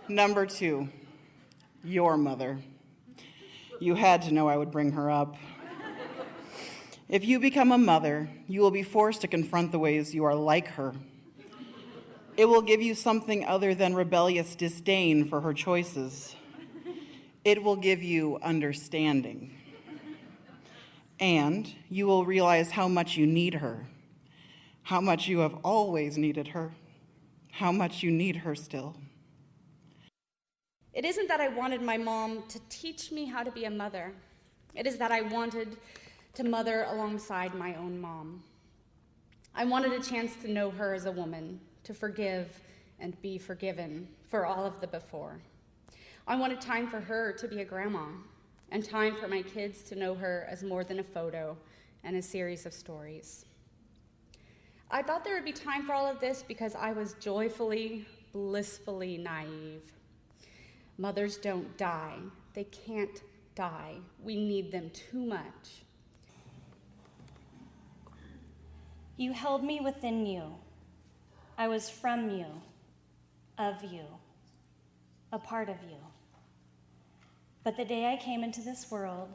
Number 2, your mother. You had to know I would bring her up. If you become a mother, you will be forced to confront the ways you are like her. It will give you something other than rebellious disdain for her choices. It will give you understanding. And you will realize how much you need her, how much you have always needed her, how much you need her still. It isn't that I wanted my mom to teach me how to be a mother. It is that I wanted to mother alongside my own mom. I wanted a chance to know her as a woman, to forgive and be forgiven for all of the before. I wanted time for her to be a grandma, and time for my kids to know her as more than a photo and a series of stories. I thought there would be time for all of this because I was joyfully, blissfully naive. Mothers don't die. They can't die. We need them too much. You held me within you. I was from you, of you, a part of you. But the day I came into this world,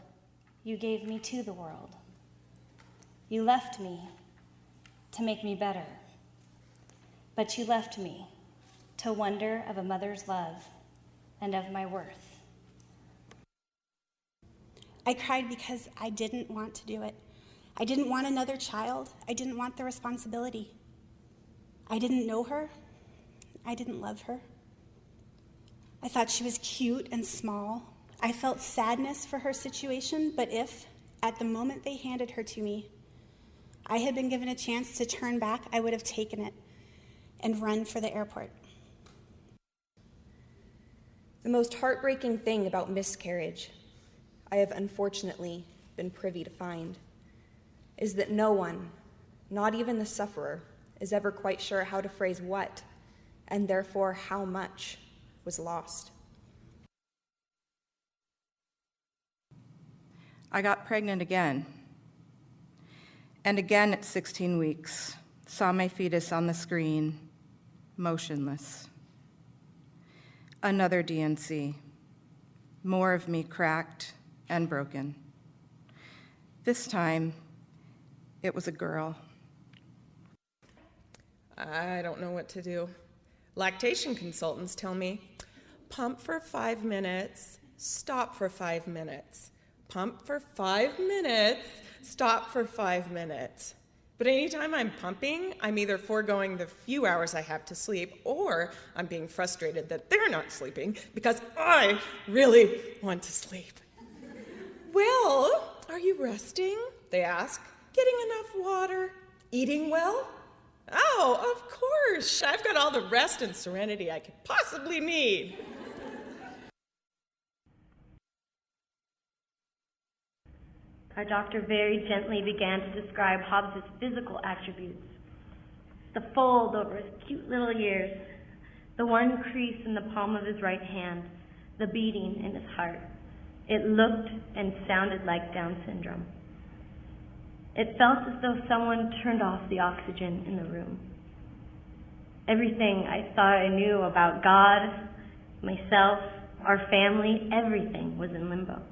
you gave me to the world. You left me to make me better. But you left me to wonder of a mother's love and of my worth. I cried because I didn't want to do it. I didn't want another child. I didn't want the responsibility. I didn't know her. I didn't love her. I thought she was cute and small. I felt sadness for her situation, but if, at the moment they handed her to me, I had been given a chance to turn back, I would have taken it and run for the airport. The most heartbreaking thing about miscarriage, I have unfortunately been privy to find, is that no one, not even the sufferer, is ever quite sure how to phrase what, and therefore how much, was lost. I got pregnant again. And again at 16 weeks, saw my fetus on the screen, motionless. Another DNC, more of me cracked and broken. This time, it was a girl. I don't know what to do. Lactation consultants tell me, pump for 5 minutes, stop for 5 minutes. Pump for 5 minutes, stop for 5 minutes. But anytime I'm pumping, I'm either foregoing the few hours I have to sleep, or I'm being frustrated that they're not sleeping because I really want to sleep. Well, are you resting? They ask. Getting enough water? Eating well? Oh, of course. I've got all the rest and serenity I could possibly need. Our doctor very gently began to describe Hobbs's physical attributes. The fold over his cute little ears, the one crease in the palm of his right hand, the beating in his heart. It looked and sounded like Down syndrome. It felt as though someone turned off the oxygen in the room. Everything I thought I knew about God, myself, our family, everything was in limbo.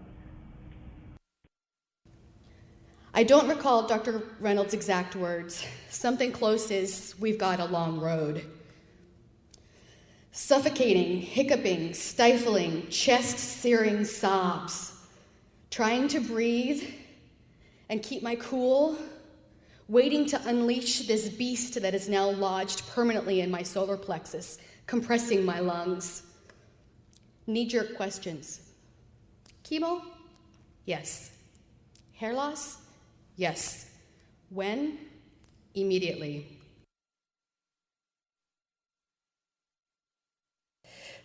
I don't recall Dr. Reynolds' exact words. Something close is, "We've got a long road." Suffocating, hiccuping, stifling, chest-searing sobs. Trying to breathe and keep my cool, waiting to unleash this beast that is now lodged permanently in my solar plexus, compressing my lungs. Knee-jerk questions. Chemo? Yes. Hair loss? Yes. When? Immediately.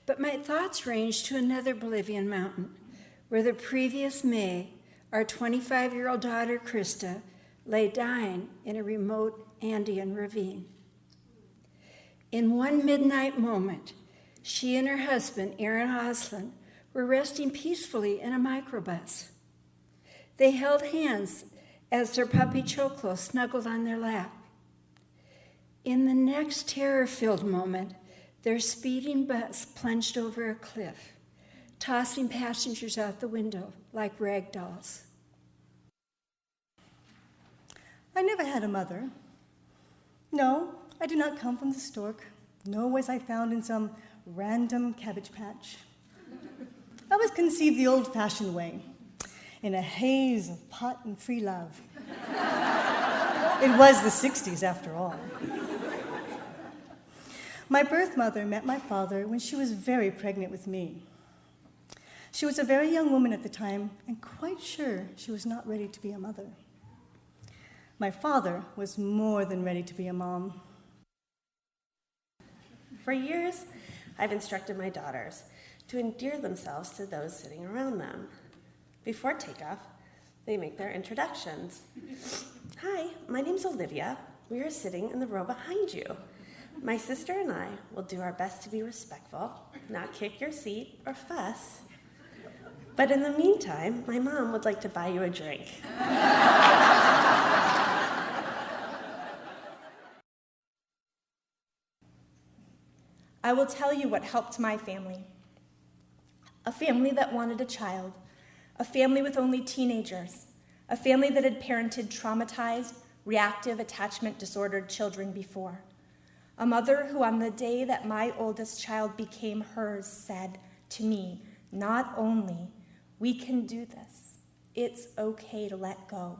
But my thoughts ranged to another Bolivian mountain, where the previous May, our 25-year-old daughter, Krista, lay dying in a remote Andean ravine. In one midnight moment, she and her husband, Aaron Oslin, were resting peacefully in a microbus. They held hands as their puppy Choclo snuggled on their lap. In the next terror-filled moment, Their speeding bus plunged over a cliff, tossing passengers out the window like rag dolls. I never had a mother. No, I did not come from the stork, nor was I found in some random cabbage patch. I was conceived the old-fashioned way, in a haze of pot and free love. It was the 60s, after all. My birth mother met my father when she was very pregnant with me. She was a very young woman at the time and quite sure she was not ready to be a mother. My father was more than ready to be a mom. For years, I've instructed my daughters to endear themselves to those sitting around them. Before takeoff, they make their introductions. Hi, my name's Olivia. We are sitting in the row behind you. My sister and I will do our best to be respectful, not kick your seat or fuss. But in the meantime, my mom would like to buy you a drink. I will tell you what helped my family. A family that wanted a child, a family with only teenagers, a family that had parented traumatized, reactive attachment disordered children before. A mother who on the day that my oldest child became hers said to me, not only, we can do this, it's okay to let go,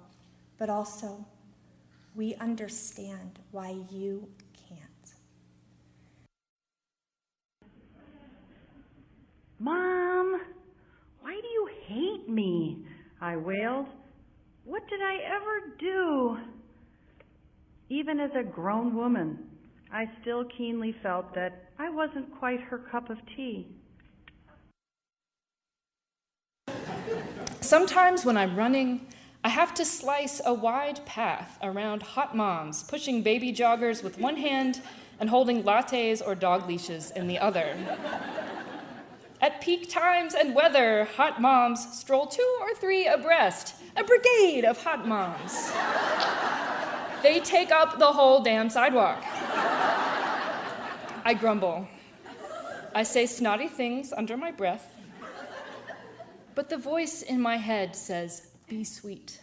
but also, we understand why you can't. Mom, why do you hate me? I wailed. What did I ever do? Even as a grown woman, I still keenly felt that I wasn't quite her cup of tea. Sometimes when I'm running, I have to slice a wide path around hot moms, pushing baby joggers with one hand and holding lattes or dog leashes in the other. At peak times and weather, hot moms stroll 2 or 3 abreast, a brigade of hot moms. They take up the whole damn sidewalk. I grumble. I say snotty things under my breath. But the voice in my head says, be sweet.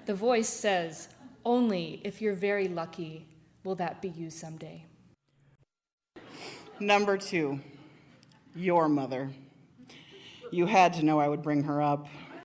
The voice says, only if you're very lucky will that be you someday. Number 2, your mother. You had to know I would bring her up.